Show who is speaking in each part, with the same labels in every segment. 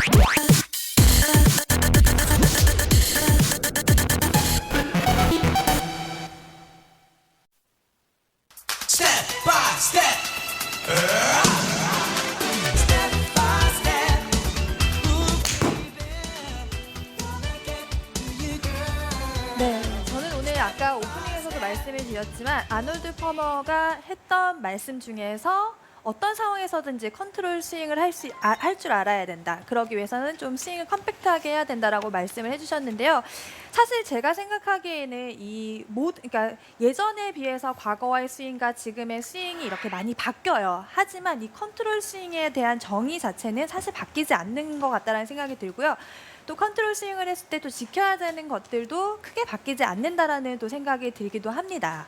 Speaker 1: Step by step.
Speaker 2: 네, 저는 오늘 아까 오프닝에서도 말씀을 드렸지만 아놀드 퍼머가 했던 말씀 중에서 어떤 상황에서든지 컨트롤 스윙을 할 줄 알아야 된다. 그러기 위해서는 좀 스윙을 컴팩트하게 해야 된다라고 말씀을 해주셨는데요. 사실 제가 생각하기에는 그러니까 예전에 비해서 과거의 스윙과 지금의 스윙이 이렇게 많이 바뀌어요. 하지만 이 컨트롤 스윙에 대한 정의 자체는 사실 바뀌지 않는 것 같다는 생각이 들고요. 또 컨트롤 스윙을 했을 때 또 지켜야 되는 것들도 크게 바뀌지 않는다라는 또 생각이 들기도 합니다.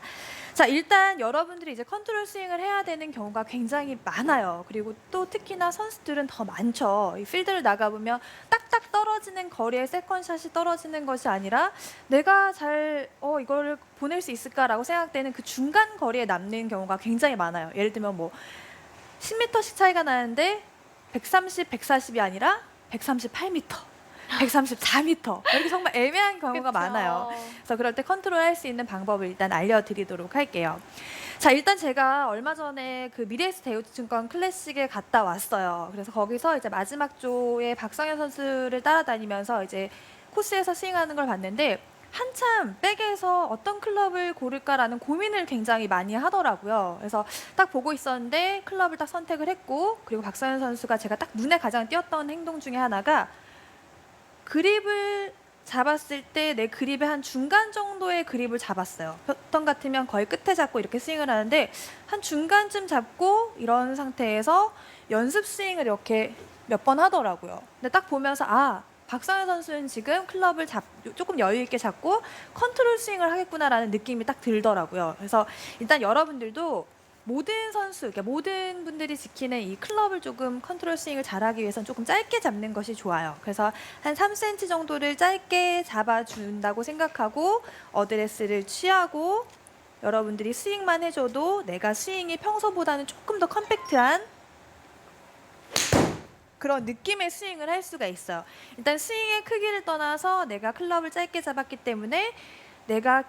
Speaker 2: 자, 일단 여러분들이 이제 컨트롤 스윙을 해야 되는 경우가 굉장히 많아요. 그리고 또 특히나 선수들은 더 많죠. 이 필드를 나가보면 딱딱 떨어지는 거리에 세컨샷이 떨어지는 것이 아니라 내가 잘 이걸 보낼 수 있을까라고 생각되는 그 중간 거리에 남는 경우가 굉장히 많아요. 예를 들면 뭐 10m씩 차이가 나는데 130, 140이 아니라 138m. 134m 이렇게 정말 애매한 경우가
Speaker 3: 그쵸.
Speaker 2: 많아요. 그래서 그럴 때 컨트롤할 수 있는 방법을 일단 알려드리도록 할게요. 자, 일단 제가 얼마 전에 그 미래에셋 대우증권 클래식에 갔다 왔어요. 그래서 거기서 이제 마지막 조에 박성현 선수를 따라다니면서 이제 코스에서 스윙하는 걸 봤는데 한참 백에서 어떤 클럽을 고를까라는 고민을 굉장히 많이 하더라고요. 그래서 딱 보고 있었는데 클럽을 딱 선택을 했고, 그리고 박성현 선수가 제가 딱 눈에 가장 띄었던 행동 중에 하나가 그립을 잡았을 때 내 그립의 한 중간 정도의 그립을 잡았어요. 보통 같으면 거의 끝에 잡고 이렇게 스윙을 하는데 한 중간쯤 잡고 이런 상태에서 연습 스윙을 이렇게 몇 번 하더라고요. 근데 딱 보면서 박성현 선수는 지금 클럽을 조금 여유 있게 잡고 컨트롤 스윙을 하겠구나라는 느낌이 딱 들더라고요. 그래서 일단 여러분들도 모든 선수, 그러니까 모든 분들이 지키는 이 클럽을 조금 컨트롤 스윙을 잘하기 위해서는 조금 짧게 잡는 것이 좋아요. 그래서 한 3cm 정도를 짧게 잡아준다고 생각하고 어드레스를 취하고 여러분들이 스윙만 해줘도 내가 스윙이 평소보다는 조금 더 컴팩트한 그런 느낌의 스윙을 할 수가 있어요. 일단 스윙의 크기를 떠나서 내가 클럽을 짧게 잡았기 때문에 내가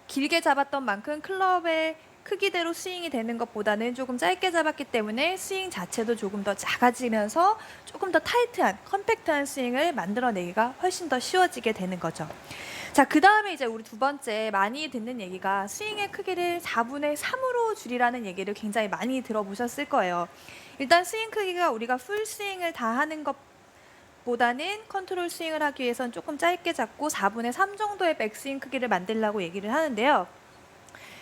Speaker 2: 길게 잡았던 만큼 클럽의 크기대로 스윙이 되는 것보다는 조금 짧게 잡았기 때문에 스윙 자체도 조금 더 작아지면서 조금 더 타이트한, 컴팩트한 스윙을 만들어내기가 훨씬 더 쉬워지게 되는 거죠. 자, 그 다음에 이제 우리 두 번째 많이 듣는 얘기가 스윙의 크기를 4분의 3으로 줄이라는 얘기를 굉장히 많이 들어보셨을 거예요. 일단 스윙 크기가 우리가 풀 스윙을 다 하는 것보다는 컨트롤 스윙을 하기 위해서는 조금 짧게 잡고 4분의 3 정도의 백스윙 크기를 만들라고 얘기를 하는데요.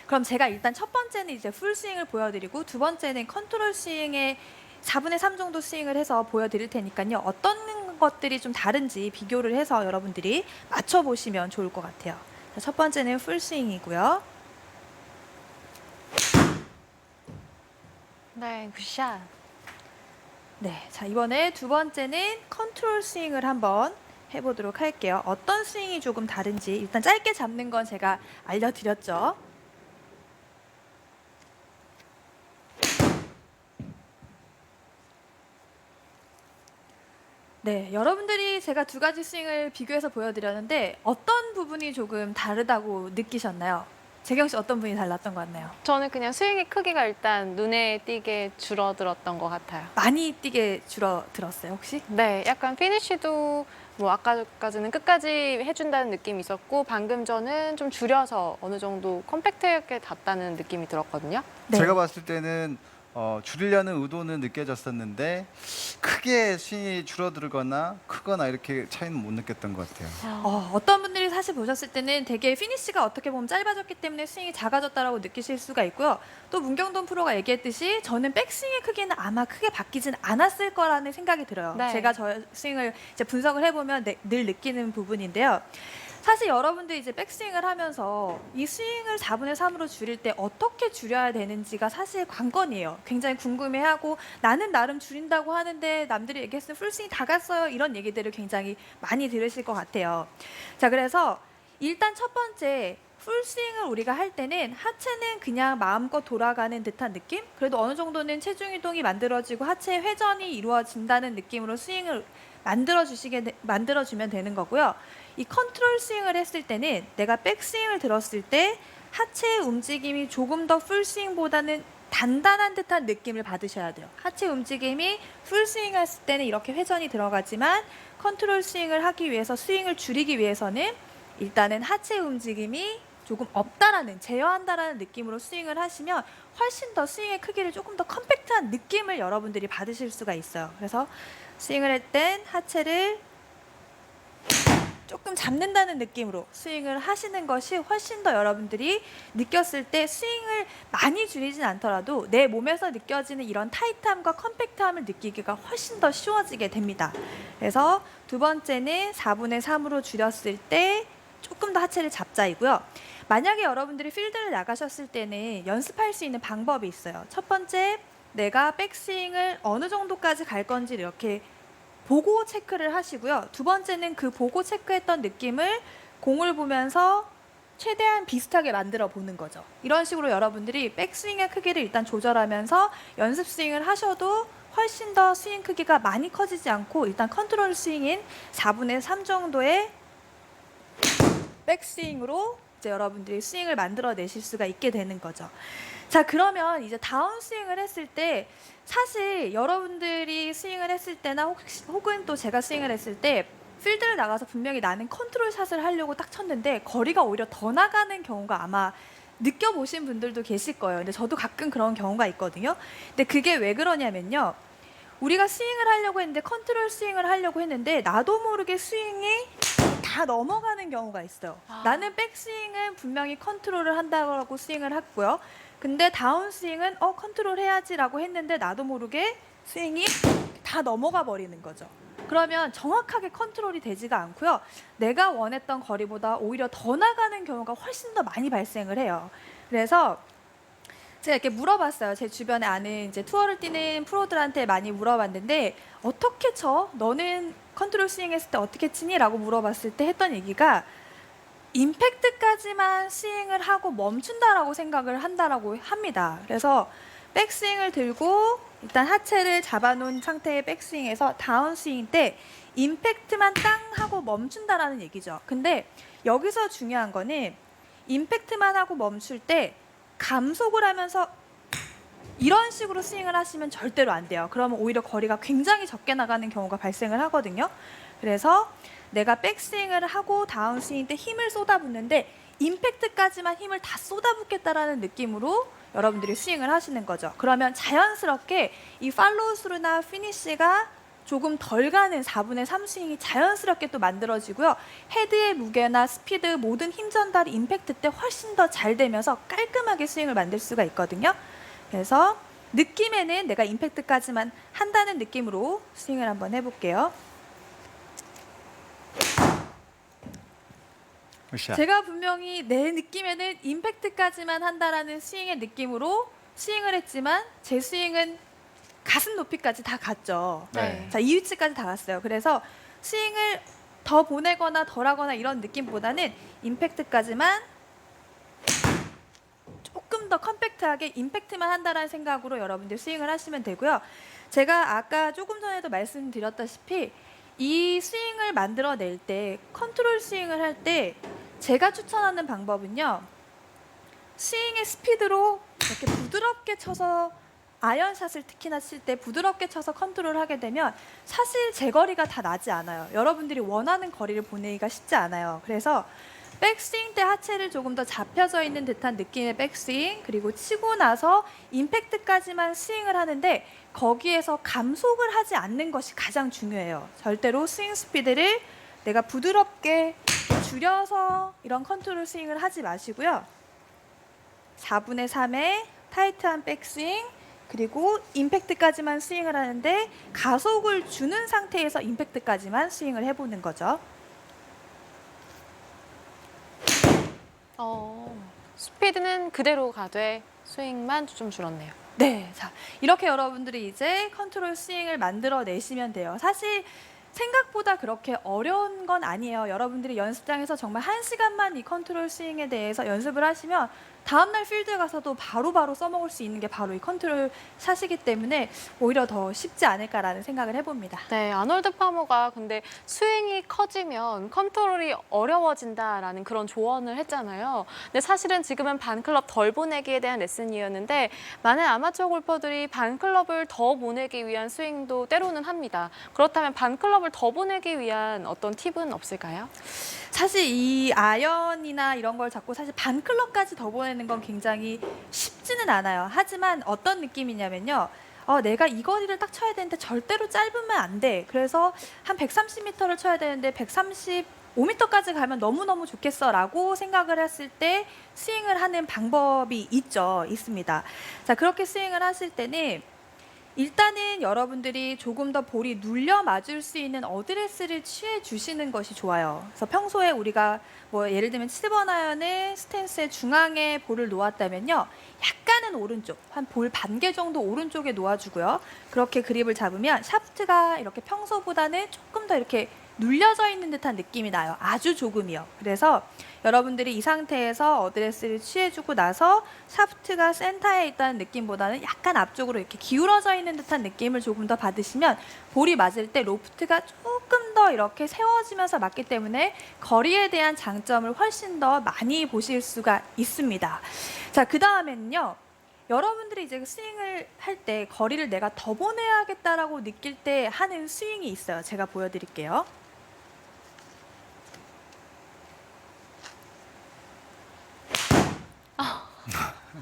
Speaker 2: 그럼 제가 일단 첫 번째는 이제 풀 스윙을 보여드리고 두 번째는 컨트롤 스윙의 4분의 3 정도 스윙을 해서 보여드릴 테니까요. 어떤 것들이 좀 다른지 비교를 해서 여러분들이 맞춰보시면 좋을 것 같아요. 자, 첫 번째는 풀 스윙이고요.
Speaker 3: 네, 굿샷.
Speaker 2: 네, 자, 이번에 두 번째는 컨트롤 스윙을 한번 해보도록 할게요. 어떤 스윙이 조금 다른지 일단 짧게 잡는 건 제가 알려드렸죠. 네, 여러분들이 제가 두 가지 스윙을 비교해서 보여드렸는데 어떤 부분이 조금 다르다고 느끼셨나요? 재경 씨 어떤 부분이 달랐던 것 같나요?
Speaker 3: 저는 그냥 스윙의 크기가 일단 눈에 띄게 줄어들었던 것 같아요.
Speaker 2: 많이 뛰게 줄어들었어요, 혹시?
Speaker 3: 네, 약간 피니쉬도 뭐 아까까지는 끝까지 해준다는 느낌이 있었고 방금 전은 좀 줄여서 어느 정도 컴팩트하게 닿다는 느낌이 들었거든요.
Speaker 2: 네.
Speaker 4: 제가 봤을 때는 줄이려는 의도는 느껴졌었는데 크게 스윙이 줄어들거나 크거나 이렇게 차이는 못 느꼈던 것 같아요.
Speaker 2: 어떤 분들이 사실 보셨을 때는 되게 피니쉬가 어떻게 보면 짧아졌기 때문에 스윙이 작아졌다라고 느끼실 수가 있고요. 또 문경돈 프로가 얘기했듯이 저는 백스윙의 크기는 아마 크게 바뀌진 않았을 거라는 생각이 들어요.
Speaker 3: 네.
Speaker 2: 제가 저 스윙을 이제 분석을 해보면 늘 느끼는 부분인데요. 사실 여러분들이 이제 백스윙을 하면서 이 스윙을 4분의 3으로 줄일 때 어떻게 줄여야 되는지가 사실 관건이에요. 굉장히 궁금해하고 나는 나름 줄인다고 하는데 남들이 얘기했으면 풀스윙이 다 갔어요. 이런 얘기들을 굉장히 많이 들으실 것 같아요. 자, 그래서 일단 첫 번째 풀스윙을 우리가 할 때는 하체는 그냥 마음껏 돌아가는 듯한 느낌? 그래도 어느 정도는 체중 이동이 만들어지고 하체 회전이 이루어진다는 느낌으로 스윙을 만들어주면 되는 거고요. 이 컨트롤 스윙을 했을 때는 내가 백스윙을 들었을 때 하체 움직임이 조금 더 풀스윙보다는 단단한 듯한 느낌을 받으셔야 돼요. 하체 움직임이 풀스윙 했을 때는 이렇게 회전이 들어가지만 컨트롤 스윙을 하기 위해서 스윙을 줄이기 위해서는 일단은 하체 움직임이 조금 없다라는, 제어한다라는 느낌으로 스윙을 하시면 훨씬 더 스윙의 크기를 조금 더 컴팩트한 느낌을 여러분들이 받으실 수가 있어요. 그래서 스윙을 할 땐 하체를 조금 잡는다는 느낌으로 스윙을 하시는 것이 훨씬 더 여러분들이 느꼈을 때 스윙을 많이 줄이진 않더라도 내 몸에서 느껴지는 이런 타이트함과 컴팩트함을 느끼기가 훨씬 더 쉬워지게 됩니다. 그래서 두 번째는 4분의 3으로 줄였을 때 조금 더 하체를 잡자이고요. 만약에 여러분들이 필드를 나가셨을 때는 연습할 수 있는 방법이 있어요. 첫 번째, 내가 백스윙을 어느 정도까지 갈 건지 이렇게 보고 체크를 하시고요. 두 번째는 그 보고 체크했던 느낌을 공을 보면서 최대한 비슷하게 만들어 보는 거죠. 이런 식으로 여러분들이 백스윙의 크기를 일단 조절하면서 연습 스윙을 하셔도 훨씬 더 스윙 크기가 많이 커지지 않고 일단 컨트롤 스윙인 4분의 3 정도의 백스윙으로 이제 여러분들이 스윙을 만들어내실 수가 있게 되는 거죠. 자, 그러면 이제 다운 스윙을 했을 때 사실 여러분들이 스윙을 했을 때나 혹은 또 제가 스윙을 했을 때 필드를 나가서 분명히 나는 컨트롤 샷을 하려고 딱 쳤는데 거리가 오히려 더 나가는 경우가 아마 느껴보신 분들도 계실 거예요. 근데 저도 가끔 그런 경우가 있거든요. 근데 그게 왜 그러냐면요. 우리가 스윙을 하려고 했는데 컨트롤 스윙을 하려고 했는데 나도 모르게 스윙이 다 넘어가는 경우가 있어요. 나는 백스윙은 분명히 컨트롤을 한다고 스윙을 했고요. 근데 다운 스윙은 컨트롤 해야지라고 했는데 나도 모르게 스윙이 다 넘어가 버리는 거죠. 그러면 정확하게 컨트롤이 되지가 않고요. 내가 원했던 거리보다 오히려 더 나가는 경우가 훨씬 더 많이 발생을 해요. 그래서 제가 이렇게 물어봤어요. 제 주변에 아는 이제 투어를 뛰는 프로들한테 많이 물어봤는데 어떻게 쳐? 너는 컨트롤 스윙 했을 때 어떻게 치니? 라고 물어봤을 때 했던 얘기가 임팩트까지만 스윙을 하고 멈춘다라고 생각을 한다라고 합니다. 그래서 백스윙을 들고 일단 하체를 잡아놓은 상태의 백스윙에서 다운스윙 때 임팩트만 땅 하고 멈춘다라는 얘기죠. 근데 여기서 중요한 거는 임팩트만 하고 멈출 때 감속을 하면서 이런 식으로 스윙을 하시면 절대로 안 돼요. 그러면 오히려 거리가 굉장히 적게 나가는 경우가 발생을 하거든요. 그래서 내가 백스윙을 하고 다운스윙 때 힘을 쏟아붓는데 임팩트까지만 힘을 다 쏟아붓겠다라는 느낌으로 여러분들이 스윙을 하시는 거죠. 그러면 자연스럽게 이 팔로우 스루나 피니쉬가 조금 덜 가는 4분의 3 스윙이 자연스럽게 또 만들어지고요. 헤드의 무게나 스피드 모든 힘 전달이 임팩트 때 훨씬 더 잘 되면서 깔끔하게 스윙을 만들 수가 있거든요. 그래서 느낌에는 내가 임팩트까지만 한다는 느낌으로 스윙을 한번 해볼게요.
Speaker 4: 으쌰.
Speaker 2: 제가 분명히 내 느낌에는 임팩트까지만 한다라는 스윙의 느낌으로 스윙을 했지만 제 스윙은 가슴 높이까지 다 갔죠.
Speaker 4: 네.
Speaker 2: 자, 이 위치까지 다 갔어요. 그래서 스윙을 더 보내거나 덜하거나 이런 느낌보다는 임팩트까지만 조금 더 컴팩트하게 임팩트만 한다라는 생각으로 여러분들 스윙을 하시면 되고요. 제가 아까 조금 전에도 말씀드렸다시피 이 스윙을 만들어낼 때 컨트롤 스윙을 할 때 제가 추천하는 방법은요. 스윙의 스피드로 이렇게 부드럽게 쳐서 아이언샷을 특히나 칠 때 부드럽게 쳐서 컨트롤하게 되면 사실 제 거리가 다 나지 않아요. 여러분들이 원하는 거리를 보내기가 쉽지 않아요. 그래서 백스윙 때 하체를 조금 더 잡혀져 있는 듯한 느낌의 백스윙 그리고 치고 나서 임팩트까지만 스윙을 하는데 거기에서 감속을 하지 않는 것이 가장 중요해요. 절대로 스윙 스피드를 내가 부드럽게 줄여서 이런 컨트롤 스윙을 하지 마시고요. 4분의 3의 타이트한 백스윙 그리고 임팩트까지만 스윙을 하는데 가속을 주는 상태에서 임팩트까지만 스윙을 해보는 거죠.
Speaker 3: 스피드는 그대로 가되 스윙만 좀 줄었네요.
Speaker 2: 네, 자 이렇게 여러분들이 이제 컨트롤 스윙을 만들어내시면 돼요. 사실 생각보다 그렇게 어려운 건 아니에요. 여러분들이 연습장에서 정말 1시간만 이 컨트롤 스윙에 대해서 연습을 하시면 다음날 필드에 가서도 바로바로 써먹을 수 있는 게 바로 이 컨트롤 샷이기 때문에 오히려 더 쉽지 않을까라는 생각을 해봅니다.
Speaker 3: 네, 아놀드 파머가 근데 스윙이 커지면 컨트롤이 어려워진다라는 그런 조언을 했잖아요. 근데 사실은 지금은 반클럽 덜 보내기에 대한 레슨이었는데 많은 아마추어 골퍼들이 반클럽을 더 보내기 위한 스윙도 때로는 합니다. 그렇다면 반클럽을 더 보내기 위한 어떤 팁은 없을까요?
Speaker 2: 사실 이 아이언이나 이런 걸 잡고 사실 반클럽까지 더 보내는 건 굉장히 쉽지는 않아요. 하지만 어떤 느낌이냐면요. 내가 이 거리를 딱 쳐야 되는데 절대로 짧으면 안 돼. 그래서 한 130m를 쳐야 되는데 135m까지 가면 너무너무 좋겠어라고 생각을 했을 때 스윙을 하는 방법이 있습니다. 자, 그렇게 스윙을 하실 때는 일단은 여러분들이 조금 더 볼이 눌려 맞을 수 있는 어드레스를 취해 주시는 것이 좋아요. 그래서 평소에 우리가 뭐 예를 들면 7번 아이언의 스탠스의 중앙에 볼을 놓았다면요. 약간은 오른쪽, 한 볼 반 개 정도 오른쪽에 놓아주고요. 그렇게 그립을 잡으면 샤프트가 이렇게 평소보다는 조금 더 이렇게 눌려져 있는 듯한 느낌이 나요. 아주 조금이요. 그래서 여러분들이 이 상태에서 어드레스를 취해주고 나서 샤프트가 센터에 있다는 느낌보다는 약간 앞쪽으로 이렇게 기울어져 있는 듯한 느낌을 조금 더 받으시면 볼이 맞을 때 로프트가 조금 더 이렇게 세워지면서 맞기 때문에 거리에 대한 장점을 훨씬 더 많이 보실 수가 있습니다. 자, 그 다음에는요. 여러분들이 이제 스윙을 할 때 거리를 내가 더 보내야겠다라고 느낄 때 하는 스윙이 있어요. 제가 보여드릴게요.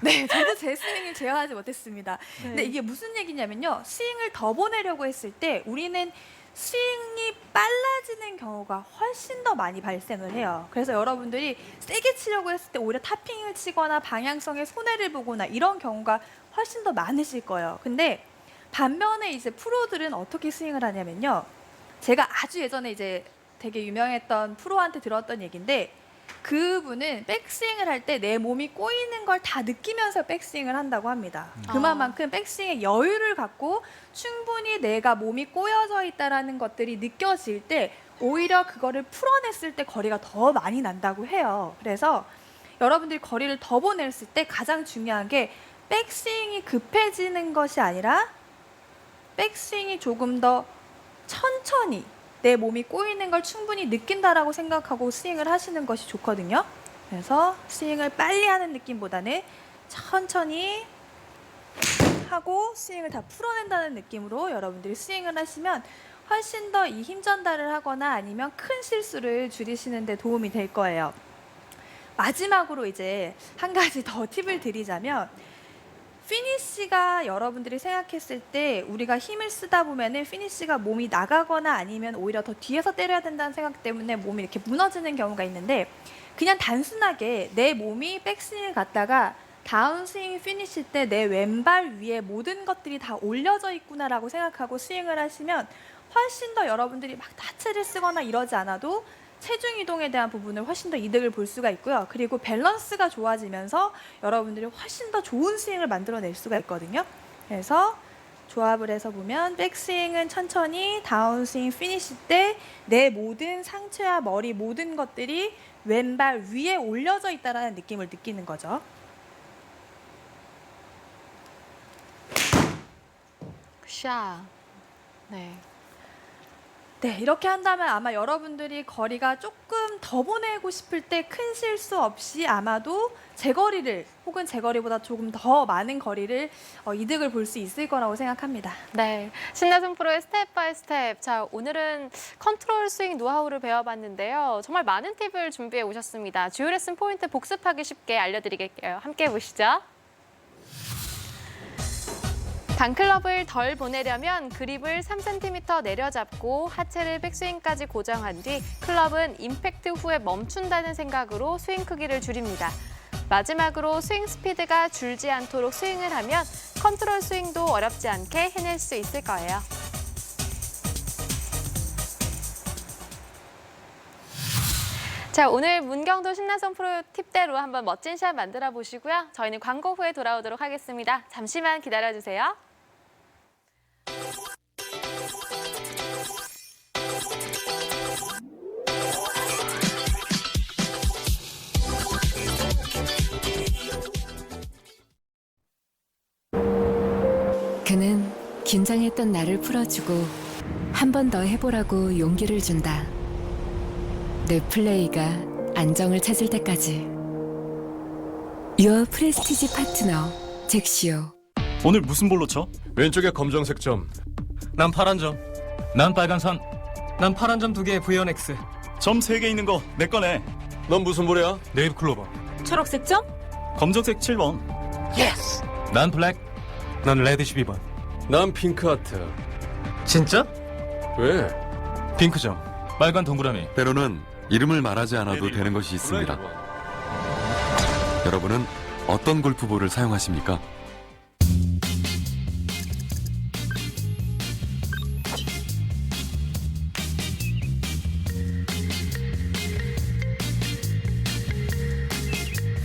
Speaker 2: 네, 저도 제 스윙을 제어하지 못했습니다. 근데 이게 무슨 얘기냐면요. 스윙을 더 보내려고 했을 때 우리는 스윙이 빨라지는 경우가 훨씬 더 많이 발생을 해요. 그래서 여러분들이 세게 치려고 했을 때 오히려 타핑을 치거나 방향성에 손해를 보거나 이런 경우가 훨씬 더 많으실 거예요. 근데 반면에 이제 프로들은 어떻게 스윙을 하냐면요. 제가 아주 예전에 이제 되게 유명했던 프로한테 들었던 얘기인데 그분은 백스윙을 할 때 내 몸이 꼬이는 걸 다 느끼면서 백스윙을 한다고 합니다. 그만큼 백스윙에 여유를 갖고 충분히 내가 몸이 꼬여져 있다라는 것들이 느껴질 때 오히려 그거를 풀어냈을 때 거리가 더 많이 난다고 해요. 그래서 여러분들이 거리를 더 보냈을 때 가장 중요한 게 백스윙이 급해지는 것이 아니라 백스윙이 조금 더 천천히 내 몸이 꼬이는 걸 충분히 느낀다라고 생각하고 스윙을 하시는 것이 좋거든요. 그래서 스윙을 빨리 하는 느낌보다는 천천히 하고 스윙을 다 풀어낸다는 느낌으로 여러분들이 스윙을 하시면 훨씬 더 이 힘 전달을 하거나 아니면 큰 실수를 줄이시는 데 도움이 될 거예요. 마지막으로 이제 한 가지 더 팁을 드리자면 피니쉬가 여러분들이 생각했을 때 우리가 힘을 쓰다 보면은 피니쉬가 몸이 나가거나 아니면 오히려 더 뒤에서 때려야 된다는 생각 때문에 몸이 이렇게 무너지는 경우가 있는데 그냥 단순하게 내 몸이 백스윙을 갔다가 다운스윙 피니쉬 때 내 왼발 위에 모든 것들이 다 올려져 있구나라고 생각하고 스윙을 하시면 훨씬 더 여러분들이 막 하체를 쓰거나 이러지 않아도 체중 이동에 대한 부분을 훨씬 더 이득을 볼 수가 있고요. 그리고 밸런스가 좋아지면서 여러분들이 훨씬 더 좋은 스윙을 만들어낼 수가 있거든요. 그래서 조합을 해서 보면 백스윙은 천천히, 다운스윙 피니쉬 때 내 모든 상체와 머리 모든 것들이 왼발 위에 올려져 있다는 느낌을 느끼는 거죠.
Speaker 3: 샷. 네.
Speaker 2: 네, 이렇게 한다면 아마 여러분들이 거리가 조금 더 보내고 싶을 때 큰 실수 없이 아마도 제 거리를 혹은 제 거리보다 조금 더 많은 거리를 이득을 볼 수 있을 거라고 생각합니다.
Speaker 3: 네, 신나순 프로의 스텝 바이 스텝. 자, 오늘은 컨트롤 스윙 노하우를 배워봤는데요. 정말 많은 팁을 준비해 오셨습니다. 주요 레슨 포인트 복습하기 쉽게 알려드릴게요. 함께 보시죠. 반클럽을 덜 보내려면 그립을 3cm 내려잡고 하체를 백스윙까지 고정한 뒤 클럽은 임팩트 후에 멈춘다는 생각으로 스윙 크기를 줄입니다. 마지막으로 스윙 스피드가 줄지 않도록 스윙을 하면 컨트롤 스윙도 어렵지 않게 해낼 수 있을 거예요. 자, 오늘 문경도 신나선 프로 팁대로 한번 멋진 샷 만들어 보시고요. 저희는 광고 후에 돌아오도록 하겠습니다. 잠시만 기다려주세요.
Speaker 5: 긴장했던 나를 풀어주고 한 번 더 해보라고 용기를 준다. 내 플레이가 안정을 찾을 때까지. Your 프레스티지 파트너 잭시오.
Speaker 6: 오늘 무슨 볼로 쳐?
Speaker 7: 왼쪽에 검정색 점.
Speaker 6: 난 파란 점. 난 빨간 선.
Speaker 8: 난 파란 점 2개 V1 X.
Speaker 6: 점 3개 있는 거 내 거네.
Speaker 7: 넌 무슨 볼이야?
Speaker 6: 네이브 클로버.
Speaker 5: 초록색 점?
Speaker 6: 검정색 7번.
Speaker 1: Yes.
Speaker 6: 난 블랙. 난 레드 12번.
Speaker 7: 난 핑크 하트.
Speaker 8: 진짜?
Speaker 7: 왜?
Speaker 6: 핑크 점. 빨간 동그라미.
Speaker 9: 때로는 이름을 말하지 않아도 되는 것이 있습니다. 여러분은 어떤 골프볼을 사용하십니까?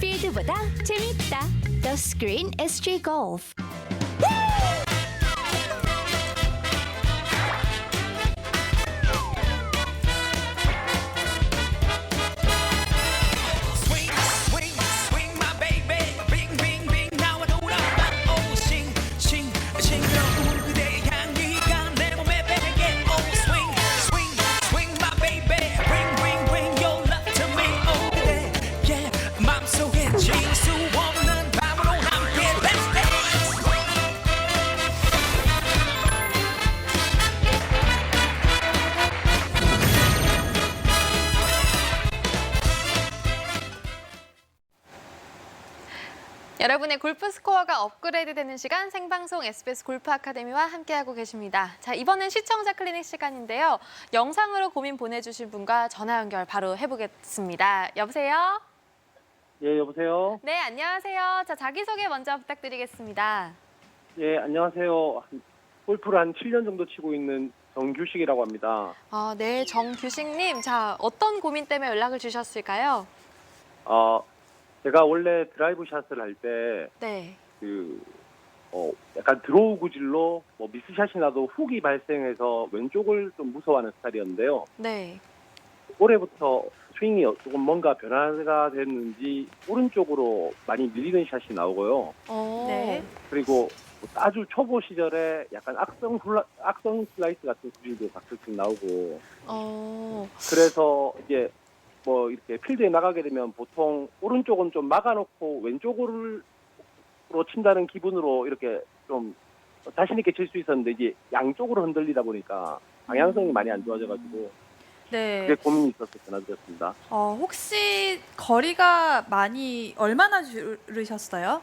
Speaker 10: 필드보다 재밌다. The Screen SG Golf.
Speaker 1: Swing, swing, swing, my baby. Bing, bing, bing. 나와 놀아봐. Oh, sing, sing, 싱그러운 그대의 향기가 내 몸에 배게. Oh, swing, swing, swing, my baby. Bring, bring, bring your love to me. Oh, 그대, yeah. 맘속에 질 수 없는 밤으로 함께 let's dance.
Speaker 3: 여러분의 골프 스코어가 업그레이드되는 시간 생방송 SBS 골프 아카데미와 함께하고 계십니다. 자, 이번엔 시청자 클리닉 시간인데요. 영상으로 고민 보내주신 분과 전화 연결 바로 해보겠습니다. 여보세요?
Speaker 11: 예, 여보세요?
Speaker 3: 네, 안녕하세요. 자, 자기소개 먼저 부탁드리겠습니다.
Speaker 11: 예, 안녕하세요. 골프를 한 7년 정도 치고 있는 정규식이라고 합니다.
Speaker 3: 네, 정규식님. 자, 어떤 고민 때문에 연락을 주셨을까요?
Speaker 11: 제가 원래 드라이브 샷을 할 때,
Speaker 3: 네.
Speaker 11: 약간 드로우 구질로 뭐 미스샷이 나도 훅이 발생해서 왼쪽을 좀 무서워하는 스타일이었는데요.
Speaker 3: 네.
Speaker 11: 올해부터 스윙이 조금 뭔가 변화가 됐는지 오른쪽으로 많이 밀리는 샷이 나오고요.
Speaker 2: 네.
Speaker 11: 그리고 아주 초보 시절에 약간 악성 슬라이스 같은 구질도 가끔씩 나오고, 그래서 이제 뭐 이렇게 필드에 나가게 되면 보통 오른쪽은 좀 막아놓고 왼쪽으로 친다는 기분으로 이렇게 좀 자신 있게 칠 수 있었는데 이제 양쪽으로 흔들리다 보니까 방향성이 많이 안 좋아져가지고
Speaker 2: 네.
Speaker 11: 그게 고민이 있어서 전화드렸습니다.
Speaker 2: 혹시 거리가 얼마나 줄으셨어요?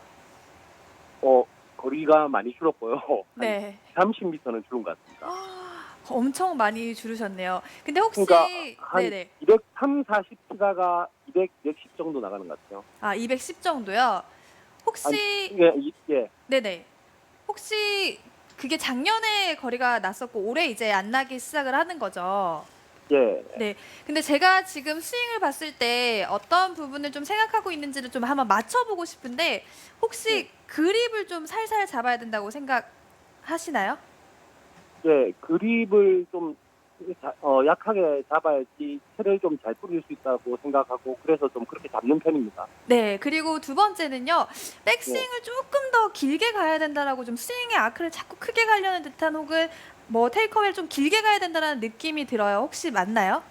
Speaker 11: 거리가 많이 줄었고요.
Speaker 2: 네.
Speaker 11: 한 30m는 줄은 것 같습니다.
Speaker 2: 엄청 많이 줄으셨네요. 근데 혹시
Speaker 11: 그러니까 한
Speaker 2: 네네.
Speaker 11: 230, 40 치다가 210 정도 나가는 것 같아요.
Speaker 2: 210 정도요. 혹시
Speaker 11: 예.
Speaker 2: 네네. 혹시 그게 작년에 거리가 났었고 올해 이제 안 나기 시작을 하는 거죠?
Speaker 11: 예.
Speaker 2: 네. 근데 제가 지금 스윙을 봤을 때 어떤 부분을 좀 생각하고 있는지를 좀 한번 맞춰보고 싶은데 혹시 그립을 좀 살살 잡아야 된다고 생각하시나요?
Speaker 11: 예, 그립을 좀 약하게 잡아야지 채를 좀 잘 뿌릴 수 있다고 생각하고 그래서 좀 그렇게 잡는 편입니다.
Speaker 2: 네. 그리고 두 번째는요. 백스윙을 조금 더 길게 가야 된다라고 좀 스윙의 아크를 자꾸 크게 가려는 듯한 혹은 뭐 테이크어웨이를 좀 길게 가야 된다는 느낌이 들어요. 혹시 맞나요?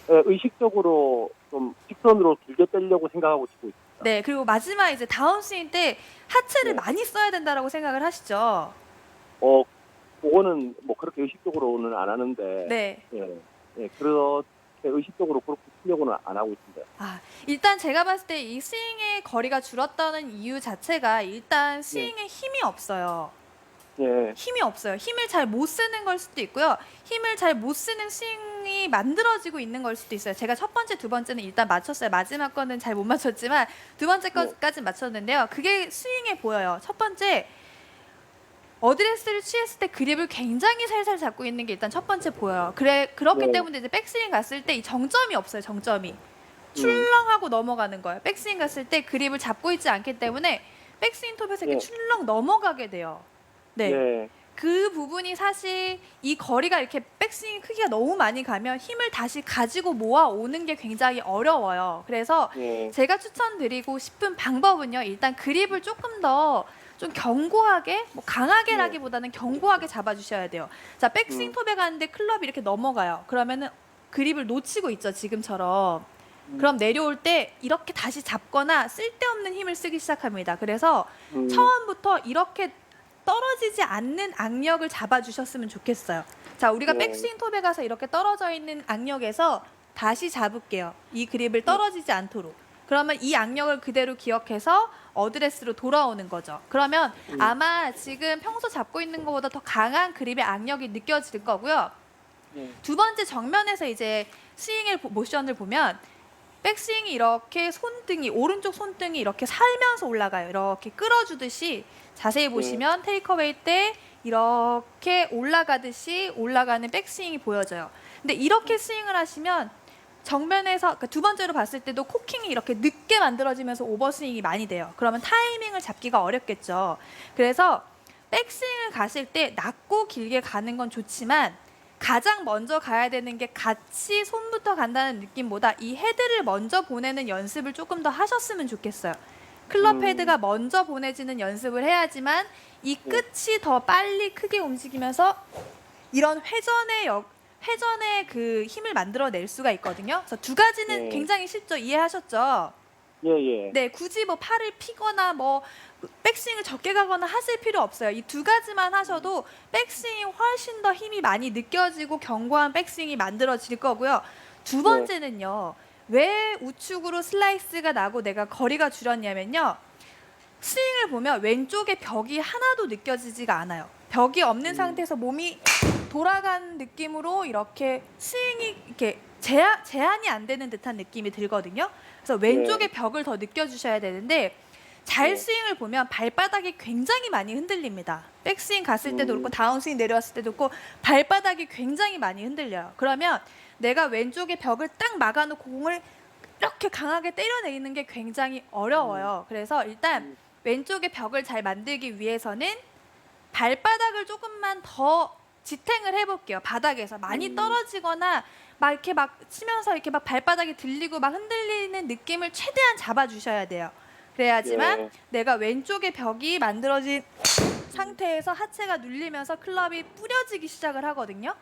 Speaker 11: 예, 의식적으로 좀 직선으로 길게 빼려고 생각하고 치고 있습니다.
Speaker 2: 네. 그리고 마지막 이제 다운스윙 때 하체를 많이 써야 된다라고 생각을 하시죠?
Speaker 11: 그거는 뭐 그렇게 의식적으로는 안 하는데
Speaker 2: 네.
Speaker 11: 그렇게 의식적으로 그렇게 치려고는 안 하고 있습니다.
Speaker 2: 일단 제가 봤을 때 이 스윙의 거리가 줄었다는 이유 자체가 일단 스윙에 힘이 없어요.
Speaker 11: 예.
Speaker 2: 힘이 없어요. 힘을 잘 못 쓰는 걸 수도 있고요. 힘을 잘 못 쓰는 스윙이 만들어지고 있는 걸 수도 있어요. 제가 첫 번째, 두 번째는 일단 맞췄어요. 마지막 거는 잘 못 맞췄지만 두 번째 거까지 맞췄는데요. 그게 스윙에 보여요. 첫 번째, 어드레스를 취했을 때 그립을 굉장히 살살 잡고 있는 게 일단 첫 번째 보여요. 그렇기 때문에 이제 백스윙 갔을 때 이 정점이 없어요. 정점이. 출렁하고 넘어가는 거예요. 백스윙 갔을 때 그립을 잡고 있지 않기 때문에 백스윙 톱에서 이렇게 출렁 넘어가게 돼요. 네. 그 부분이 사실 이 거리가 이렇게 백스윙 크기가 너무 많이 가면 힘을 다시 가지고 모아오는 게 굉장히 어려워요. 그래서 제가 추천드리고 싶은 방법은요. 일단 그립을 조금 더 좀 견고하게, 뭐 강하게라기보다는 견고하게 잡아주셔야 돼요. 자, 백스윙 톱에 가는데 클럽이 이렇게 넘어가요. 그러면은 그립을 놓치고 있죠, 지금처럼. 그럼 내려올 때 이렇게 다시 잡거나 쓸데없는 힘을 쓰기 시작합니다. 그래서 처음부터 이렇게 떨어지지 않는 악력을 잡아주셨으면 좋겠어요. 자, 우리가 백스윙 톱에 가서 이렇게 떨어져 있는 악력에서 다시 잡을게요. 이 그립을 떨어지지 않도록. 그러면 이 악력을 그대로 기억해서 어드레스로 돌아오는 거죠. 그러면 아마 지금 평소 잡고 있는 것보다 더 강한 그립의 악력이 느껴질 거고요. 두 번째 정면에서 이제 스윙의 모션을 보면 백스윙이 이렇게 손등이 오른쪽 손등이 이렇게 살면서 올라가요. 이렇게 끌어주듯이 자세히 보시면 테이크어웨이 때 이렇게 올라가듯이 올라가는 백스윙이 보여져요. 근데 이렇게 스윙을 하시면 정면에서 그러니까 두 번째로 봤을 때도 코킹이 이렇게 늦게 만들어지면서 오버스윙이 많이 돼요. 그러면 타이밍을 잡기가 어렵겠죠. 그래서 백스윙을 갔을 때 낮고 길게 가는 건 좋지만 가장 먼저 가야 되는 게 같이 손부터 간다는 느낌보다 이 헤드를 먼저 보내는 연습을 조금 더 하셨으면 좋겠어요. 클럽 헤드가 먼저 보내지는 연습을 해야지만 이 끝이 더 빨리 크게 움직이면서 이런 회전의 그 힘을 만들어낼 수가 있거든요. 그래서 두 가지는 굉장히 쉽죠. 이해하셨죠?
Speaker 11: 예.
Speaker 2: 네, 굳이 뭐 팔을 피거나 뭐 백스윙을 적게 가거나 하실 필요 없어요. 이 두 가지만 하셔도 백스윙이 훨씬 더 힘이 많이 느껴지고 견고한 백스윙이 만들어질 거고요. 두 번째는요. 왜 우측으로 슬라이스가 나고 내가 거리가 줄었냐면요. 스윙을 보면 왼쪽에 벽이 하나도 느껴지지가 않아요. 벽이 없는 상태에서 몸이 돌아간 느낌으로 이렇게 스윙이 이렇게 제한이 안 되는 듯한 느낌이 들거든요. 그래서 왼쪽의 벽을 더 느껴주셔야 되는데 잘 스윙을 보면 발바닥이 굉장히 많이 흔들립니다. 백스윙 갔을 때도 그렇고 다운스윙 내려왔을 때도 그렇고 발바닥이 굉장히 많이 흔들려요. 그러면 내가 왼쪽의 벽을 딱 막아놓고 공을 이렇게 강하게 때려내리는 게 굉장히 어려워요. 그래서 일단 왼쪽의 벽을 잘 만들기 위해서는 발바닥을 조금만 더 지탱을 해볼게요. 바닥에서 많이 떨어지거나 막 이렇게 막 치면서 이렇게 막 발바닥이 들리고 막 흔들리는 느낌을 최대한 잡아주셔야 돼요. 그래야지만 내가 왼쪽의 벽이 만들어진 상태에서 하체가 눌리면서 클럽이 뿌려지기 시작을 하거든요.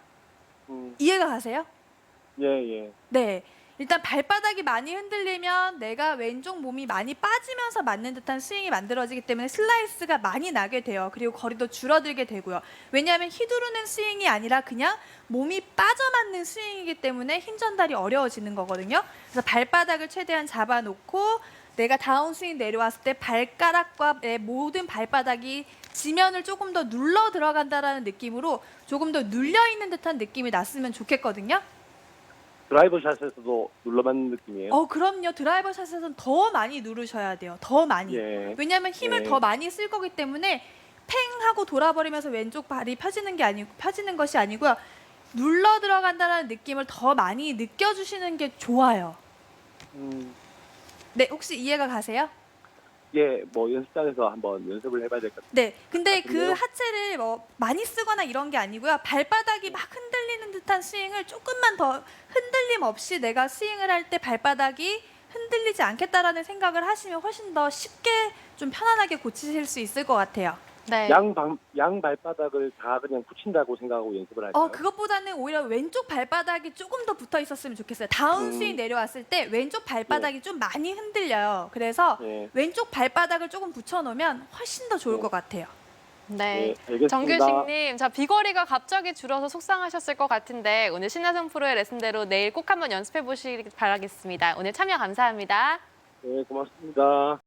Speaker 2: 이해가 가세요?
Speaker 11: 예.
Speaker 2: 네. 일단 발바닥이 많이 흔들리면 내가 왼쪽 몸이 많이 빠지면서 맞는 듯한 스윙이 만들어지기 때문에 슬라이스가 많이 나게 돼요. 그리고 거리도 줄어들게 되고요. 왜냐하면 휘두르는 스윙이 아니라 그냥 몸이 빠져맞는 스윙이기 때문에 힘 전달이 어려워지는 거거든요. 그래서 발바닥을 최대한 잡아놓고 내가 다운스윙 내려왔을 때 발가락과 내 모든 발바닥이 지면을 조금 더 눌러 들어간다라는 느낌으로 조금 더 눌려있는 듯한 느낌이 났으면 좋겠거든요.
Speaker 11: 드라이버 샷에서도 눌러맞는 느낌이에요?
Speaker 2: 그럼요. 드라이버 샷에서는 더 많이 누르셔야 돼요. 더 많이. 왜냐하면 힘을 더 많이 쓸 거기 때문에 팽 하고 돌아버리면서 왼쪽 발이 펴지는 것이 아니고요. 눌러 들어간다는 느낌을 더 많이 느껴주시는 게 좋아요. 네, 혹시 이해가 가세요?
Speaker 11: 예, 뭐 연습장에서 한번 연습을 해봐야 될 것 같아요.
Speaker 2: 네, 근데 그
Speaker 11: 같은데요?
Speaker 2: 하체를 뭐 많이 쓰거나 이런 게 아니고요. 발바닥이 막 흔들리는 듯한 스윙을 조금만 더 흔들림 없이 내가 스윙을 할 때 발바닥이 흔들리지 않겠다라는 생각을 하시면 훨씬 더 쉽게 좀 편안하게 고치실 수 있을 것 같아요.
Speaker 3: 네.
Speaker 11: 양 발바닥을 다 그냥 붙인다고 생각하고 연습을 할까요?
Speaker 2: 그것보다는 오히려 왼쪽 발바닥이 조금 더 붙어 있었으면 좋겠어요. 다운스윙 내려왔을 때 왼쪽 발바닥이 좀 많이 흔들려요. 그래서 왼쪽 발바닥을 조금 붙여놓으면 훨씬 더 좋을 것 같아요.
Speaker 3: 네.
Speaker 11: 알겠습니다.
Speaker 3: 정규식님, 자 비거리가 갑자기 줄어서 속상하셨을 것 같은데 오늘 신하성 프로의 레슨대로 내일 꼭 한번 연습해 보시길 바라겠습니다. 오늘 참여 감사합니다.
Speaker 11: 네, 고맙습니다.